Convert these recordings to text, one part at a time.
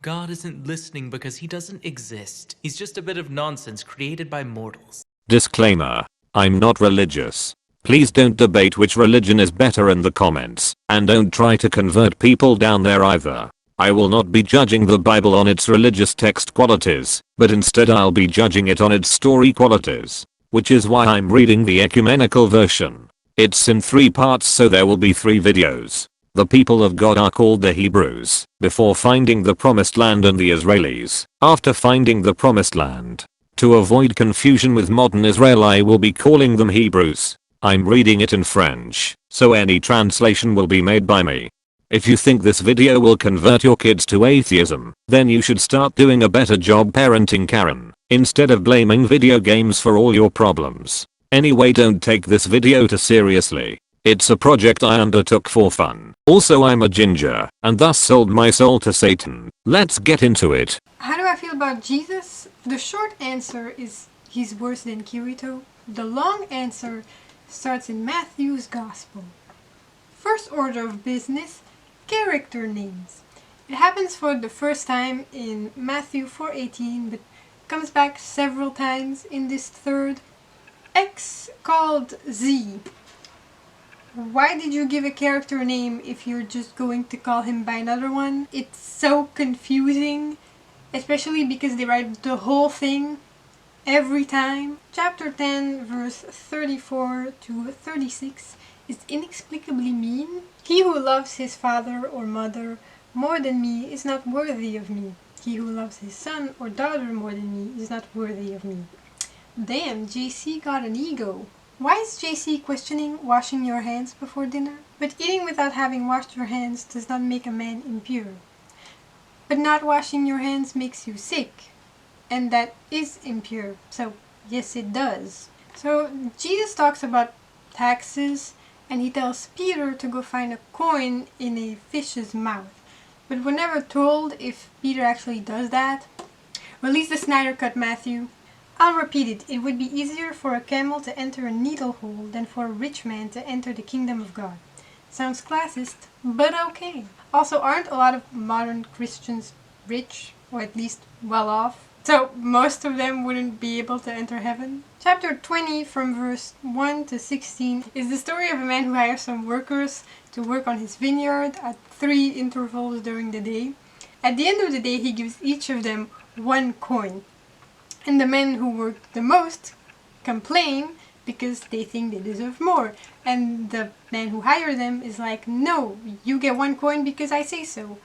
God isn't listening because he doesn't exist. He's just a bit of nonsense created by mortals. Disclaimer. I'm not religious. Please don't debate which religion is better in the comments, and don't try to convert people down there either. I will not be judging the Bible on its religious text qualities, but instead I'll be judging it on its story qualities. Which is why I'm reading the ecumenical version. It's in 3 parts, so there will be 3 videos. The people of God are called the Hebrews, before finding the promised land, and the Israelis, after finding the promised land. To avoid confusion with modern Israel, I will be calling them Hebrews. I'm reading it in French, so any translation will be made by me. If you think this video will convert your kids to atheism, then you should start doing a better job parenting Karen, instead of blaming video games for all your problems. Anyway, don't take this video too seriously. It's a project I undertook for fun. Also, I'm a ginger, and thus sold my soul to Satan. Let's get into it. How do I feel about Jesus? The short answer is he's worse than Kirito. The long answer starts in Matthew's Gospel. First order of business, character names. It happens for the first time in Matthew 4:18, but comes back several times in this third. X called Z. Why did you give a character name if you're just going to call him by another one? It's so confusing, especially because they write the whole thing every time. Chapter 10 verse 34 to 36 is inexplicably mean. He who loves his father or mother more than me is not worthy of me. He who loves his son or daughter more than me is not worthy of me. Damn, JC got an ego. Why is JC questioning washing your hands before dinner? But eating without having washed your hands does not make a man impure. But not washing your hands makes you sick. And that is impure. So yes, it does. So Jesus talks about taxes, and he tells Peter to go find a coin in a fish's mouth. But we're never told if Peter actually does that. Release the Snyder Cut, Matthew. I'll repeat it. It would be easier for a camel to enter a needle hole than for a rich man to enter the kingdom of God. Sounds classist, but okay. Also, aren't a lot of modern Christians rich, or at least well off? So most of them wouldn't be able to enter heaven? Chapter 20 from verse 1 to 16 is the story of a man who hires some workers to work on his vineyard at 3 intervals during the day. At the end of the day, he gives each of them 1 coin. And the men who work the most complain because they think they deserve more. And the man who hired them is like, no, you get 1 coin because I say so.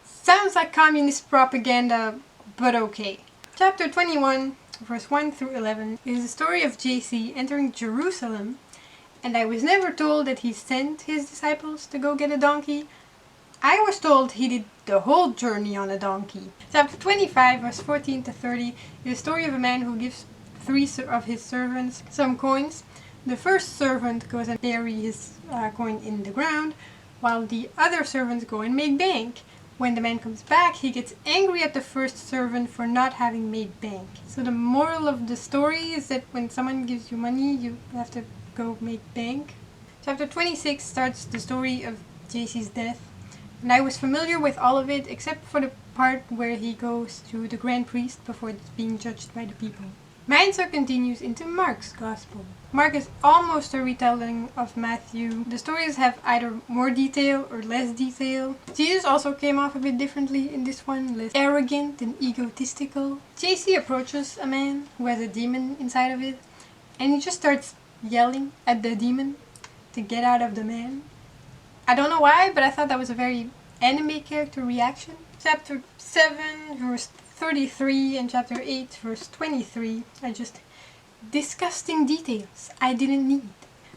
Sounds like communist propaganda, but okay. Chapter 21, verse 1 through 11 is the story of JC entering Jerusalem. And I was never told that he sent his disciples to go get a donkey. I was told he did the whole journey on a donkey. Chapter 25, verse 14 to 30 is the story of a man who gives 3 of his servants some coins. The first servant goes and buries his coin in the ground, while the other servants go and make bank. When the man comes back, he gets angry at the first servant for not having made bank. So the moral of the story is that when someone gives you money, you have to go make bank. Chapter 26 starts the story of JC's death. And I was familiar with all of it except for the part where he goes to the grand priest before being judged by the people. My answer continues into Mark's Gospel. Mark is almost a retelling of Matthew. The stories have either more detail or less detail. Jesus also came off a bit differently in this one, less arrogant and egotistical. JC approaches a man who has a demon inside of it, and he just starts yelling at the demon to get out of the man. I don't know why, but I thought that was a very anime character reaction. Chapter 7, verse 33 and chapter 8, verse 23 are just disgusting details I didn't need.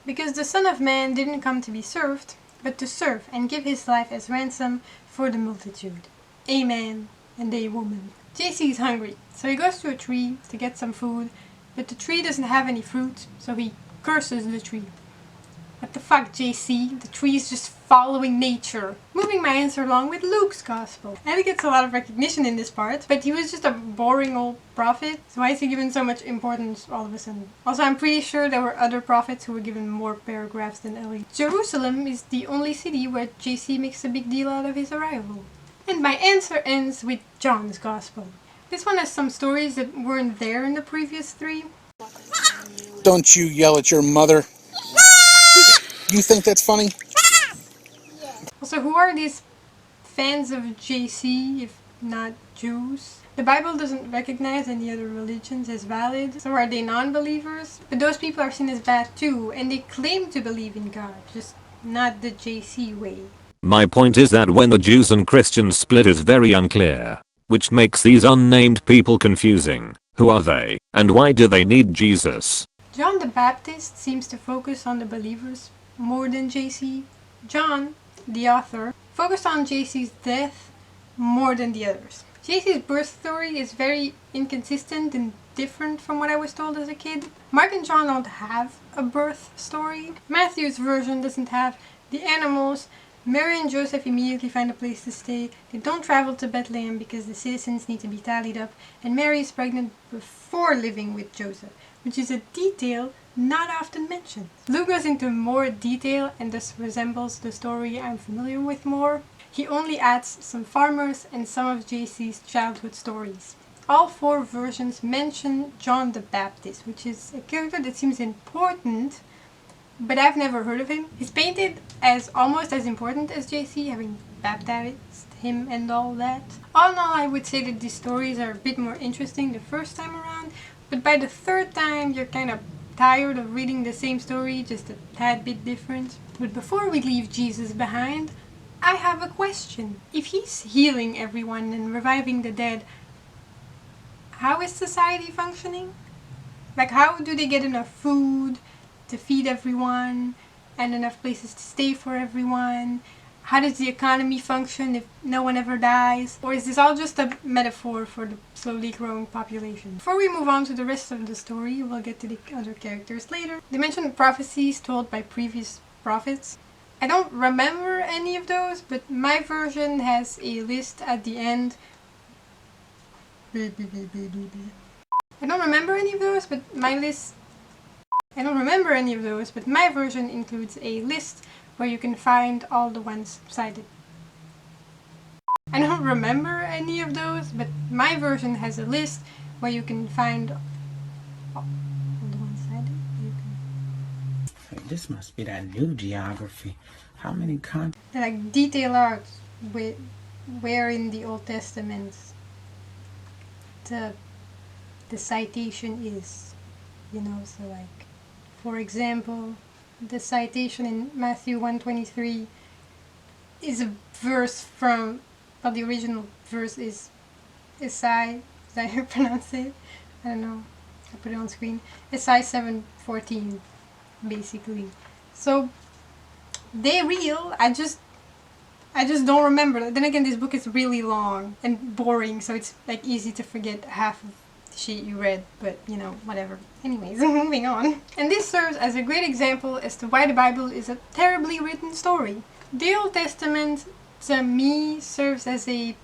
Because the Son of Man didn't come to be served, but to serve and give his life as ransom for the multitude. A man and a woman. JC is hungry, so he goes to a tree to get some food, but the tree doesn't have any fruit, so he curses the tree. What the fuck, JC? The tree is just following nature. Moving my answer along with Luke's Gospel. And he gets a lot of recognition in this part, but he was just a boring old prophet, so why is he given so much importance all of a sudden? Also, I'm pretty sure there were other prophets who were given more paragraphs than Ellie. Jerusalem is the only city where JC makes a big deal out of his arrival. And my answer ends with John's Gospel. This one has some stories that weren't there in the previous 3. Don't you yell at your mother. You think that's funny? Also, who are these fans of JC if not Jews? The Bible doesn't recognize any other religions as valid, so are they non-believers? But those people are seen as bad too, and they claim to believe in God, just not the JC way. My point is that when the Jews and Christians split is very unclear, which makes these unnamed people confusing. Who are they, and why do they need Jesus? John the Baptist seems to focus on the believers more than JC. John, the author, focused on JC's death more than the others. JC's birth story is very inconsistent and different from what I was told as a kid. Mark and John don't have a birth story. Matthew's version doesn't have the animals. Mary and Joseph immediately find a place to stay. They don't travel to Bethlehem because the citizens need to be tallied up, and Mary is pregnant before living with Joseph, which is a detail not often mentioned. Luke goes into more detail and thus resembles the story I'm familiar with more. He only adds some farmers and some of JC's childhood stories. All 4 versions mention John the Baptist, which is a character that seems important, but I've never heard of him. He's painted as almost as important as JC, having baptized him and all that. All in all, I would say that these stories are a bit more interesting the first time around, but by the 3rd time you're kind of tired of reading the same story, just a tad bit different. But before we leave Jesus behind, I have a question. If he's healing everyone and reviving the dead, how is society functioning? Like, how do they get enough food to feed everyone and enough places to stay for everyone? How does the economy function if no one ever dies? Or is this all just a metaphor for the slowly growing population? Before we move on to the rest of the story, we'll get to the other characters later. They mention prophecies told by previous prophets. I don't remember any of those, but my version has a list at the end. I don't remember any of those, but my version includes a list where you can find all the ones cited. I don't remember any of those, but my version has a list where you can find all the ones cited. This must be that new geography. How many Like detail out where in the Old Testament the citation is, you know, so like, for example, the citation in Matthew 1:23 is a verse from, well, the original verse is Isaiah, is that how you pronounce it? I don't know, I put it on screen. Isaiah 7:14, basically. So they're real, I just don't remember. Then again, this book is really long and boring, so it's like easy to forget half of the sheet you read, but you know, whatever. Anyways, moving on. And this serves as a great example as to why the Bible is a terribly written story. The Old Testament, to me, serves as a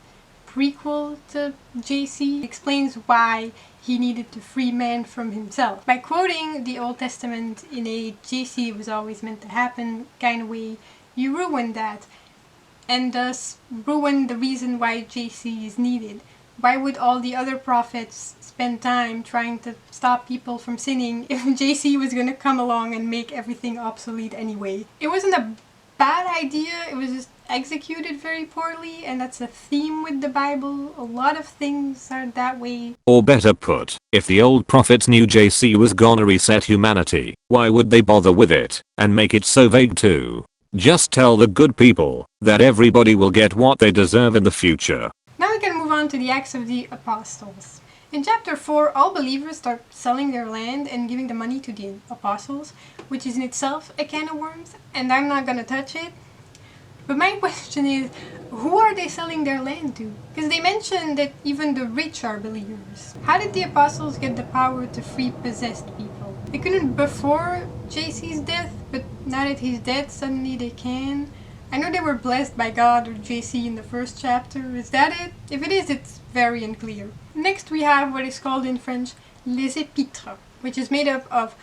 prequel to JC. It explains why he needed to free man from himself. By quoting the Old Testament in a JC was always meant to happen kind of way, you ruin that, and thus ruin the reason why JC is needed. Why would all the other prophets spend time trying to stop people from sinning if JC was gonna come along and make everything obsolete anyway? It wasn't a bad idea, it was just executed very poorly, and that's a theme with the Bible. A lot of things are that way. Or better put, if the old prophets knew JC was gonna reset humanity, why would they bother with it, and make it so vague too? Just tell the good people that everybody will get what they deserve in the future. Now we can move on to the Acts of the Apostles. In chapter 4, all believers start selling their land and giving the money to the apostles, which is in itself a can of worms, and I'm not gonna touch it. But my question is, who are they selling their land to? Because they mention that even the rich are believers. How did the apostles get the power to free possessed people? They couldn't before JC's death, but now that he's dead, suddenly they can. I know they were blessed by God or JC in the first chapter. Is that it? If it is, it's very unclear. Next we have what is called in French les épîtres, which is made up of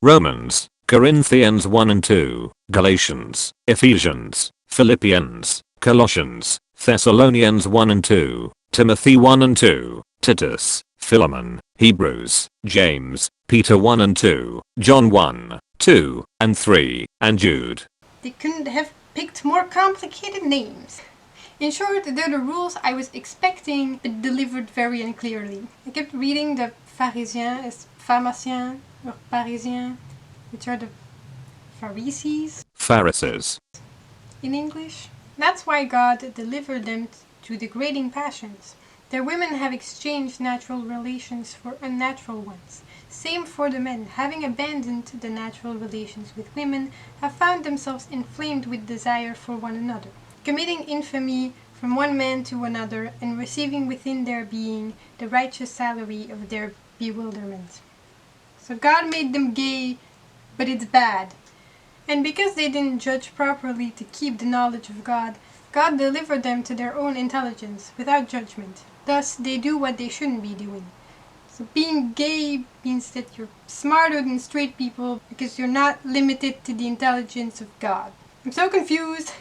Romans, Corinthians 1 and 2, Galatians, Ephesians, Philippians, Colossians, Thessalonians 1 and 2, Timothy 1 and 2, Titus, Philemon, Hebrews, James, Peter 1 and 2, John 1, 2, and 3, and Jude. They couldn't have picked more complicated names. In short, they're the rules I was expecting, but delivered very unclearly. I kept reading the Pharisiens as Pharmaciens or Parisiens, which are the Pharisees Pharisees. in English. That's why God delivered them to degrading passions. Their women have exchanged natural relations for unnatural ones. Same for the men, having abandoned the natural relations with women, have found themselves inflamed with desire for one another, committing infamy from one man to another and receiving within their being the righteous salary of their bewilderment. So God made them gay, but it's bad. And because they didn't judge properly to keep the knowledge of God, God delivered them to their own intelligence without judgment. Thus, they do what they shouldn't be doing. So being gay means that you're smarter than straight people because you're not limited to the intelligence of God. I'm so confused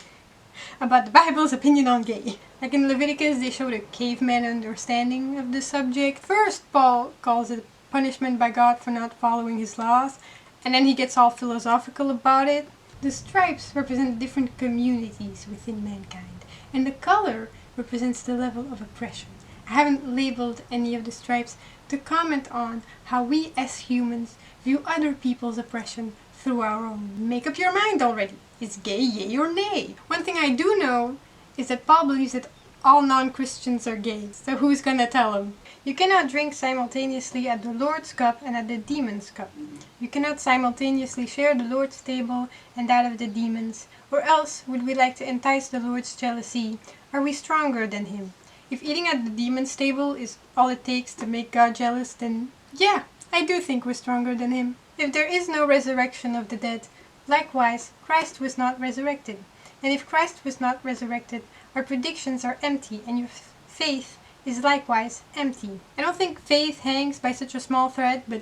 about the Bible's opinion on gay. Like in Leviticus, they showed a caveman understanding of the subject. First, Paul calls it punishment by God for not following his laws, and then he gets all philosophical about it. The stripes represent different communities within mankind, and the color represents the level of oppression. I haven't labeled any of the stripes to comment on how we as humans view other people's oppression through our own. Make up your mind already. Is gay yay or nay? One thing I do know is that Paul believes that all non-Christians are gay. So who's gonna tell him? You cannot drink simultaneously at the Lord's cup and at the demon's cup. You cannot simultaneously share the Lord's table and that of the demons. Or else would we like to entice the Lord's jealousy? Are we stronger than him? If eating at the demon's table is all it takes to make God jealous, then yeah, I do think we're stronger than him. If there is no resurrection of the dead, likewise, Christ was not resurrected. And if Christ was not resurrected, our predictions are empty, and your faith is likewise empty. I don't think faith hangs by such a small thread, but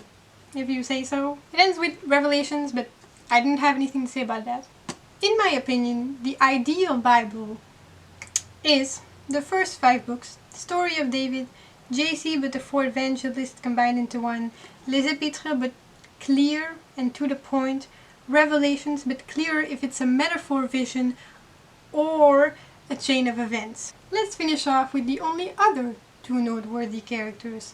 if you say so. It ends with Revelations, but I didn't have anything to say about that. In my opinion, the ideal Bible is the first 5 books, the story of David, JC but the 4 evangelists combined into one, Les Épîtres but clear and to the point, Revelations but clearer if it's a metaphor vision or a chain of events. Let's finish off with the only other 2 noteworthy characters.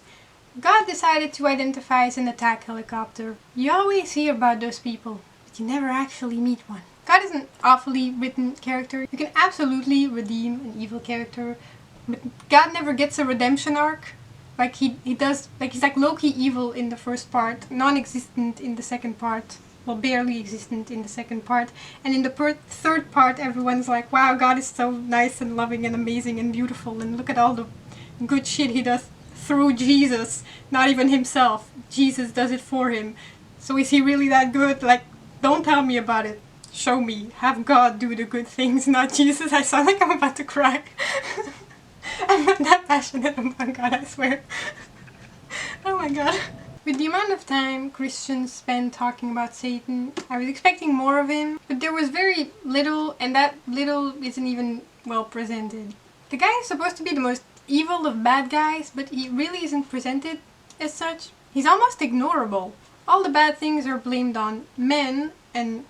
God decided to identify as an attack helicopter. You always hear about those people, but you never actually meet one. God is an awfully written character. You can absolutely redeem an evil character, but God never gets a redemption arc. Like he does, like he's like low-key evil in the first part, non-existent in the second part, well, barely existent in the second part, and in the third part everyone's like, wow, God is so nice and loving and amazing and beautiful, and look at all the good shit he does through Jesus, not even himself. Jesus does it for him. So is he really that good? Like, don't tell me about it. Show me. Have God do the good things, not Jesus. I sound like I'm about to cry. I'm not that passionate about God, I swear. Oh my god. With the amount of time Christians spend talking about Satan, I was expecting more of him, but there was very little, and that little isn't even well presented. The guy is supposed to be the most evil of bad guys, but he really isn't presented as such. He's almost ignorable. All the bad things are blamed on men, and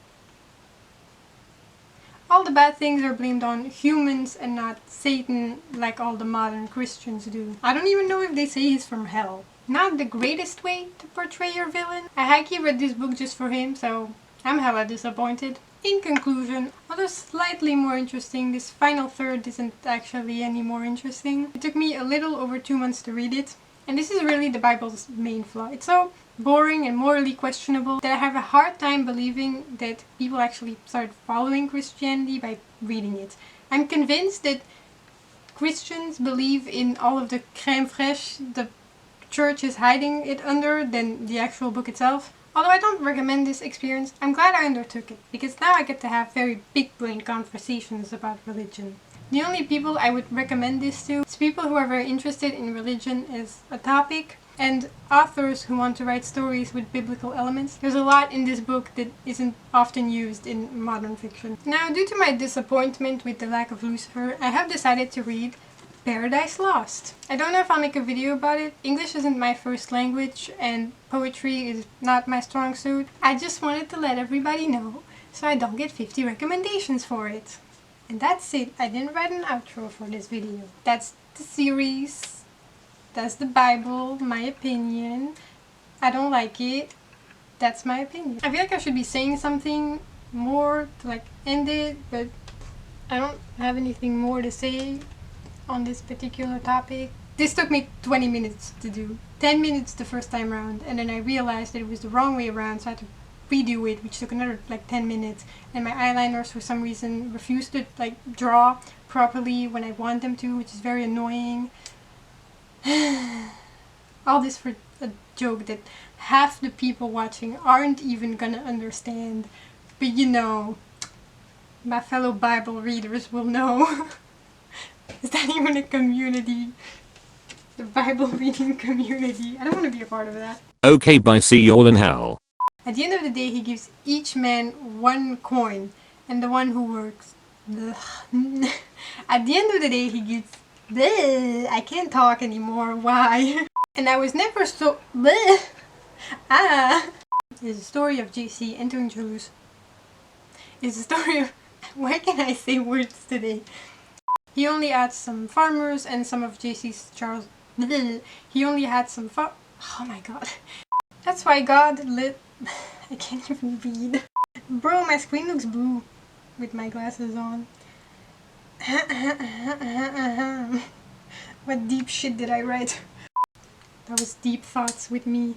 all the bad things are blamed on humans and not Satan like all the modern Christians do. I don't even know if they say he's from hell. Not the greatest way to portray your villain. I high-key read this book just for him, so I'm hella disappointed. In conclusion, although slightly more interesting, this final third isn't actually any more interesting. It took me a little over 2 months to read it, and this is really the Bible's main flaw. It's so boring and morally questionable that I have a hard time believing that people actually started following Christianity by reading it. I'm convinced that Christians believe in all of the crème fraîche the church is hiding it under than the actual book itself. Although I don't recommend this experience, I'm glad I undertook it, because now I get to have very big brain conversations about religion. The only people I would recommend this to is people who are very interested in religion as a topic, and authors who want to write stories with biblical elements. There's a lot in this book that isn't often used in modern fiction. Now, due to my disappointment with the lack of Lucifer, I have decided to read Paradise Lost. I don't know if I'll make a video about it. English isn't my first language and poetry is not my strong suit. I just wanted to let everybody know so I don't get 50 recommendations for it. And that's it. I didn't write an outro for this video. That's the series. That's the Bible. My opinion. I don't like it. That's my opinion. I feel like I should be saying something more to like end it, but I don't have anything more to say on this particular topic. This took me 20 minutes to do. 10 minutes the first time around, and then I realized that it was the wrong way around, so I had to redo it, which took another like 10 minutes. And my eyeliners for some reason refused to like draw properly when I want them to, which is very annoying. All this for a joke that half the people watching aren't even gonna understand. But you know, my fellow Bible readers will know. Is that even a community? The Bible reading community. I don't want to be a part of that. Okay, bye, see y'all in hell. At the end of the day, he gives each man 1 coin, and the one who works. At the end of the day, he gives. I can't talk anymore. Why? And I was never so. It's the story of JC entering Jerusalem. It's the story of. Why can't I say words today? He only had some farmers and some of JC's Charles. He only had some oh my god. That's why God lit. I can't even read. Bro, my screen looks blue with my glasses on. What deep shit did I write? That was deep thoughts with me.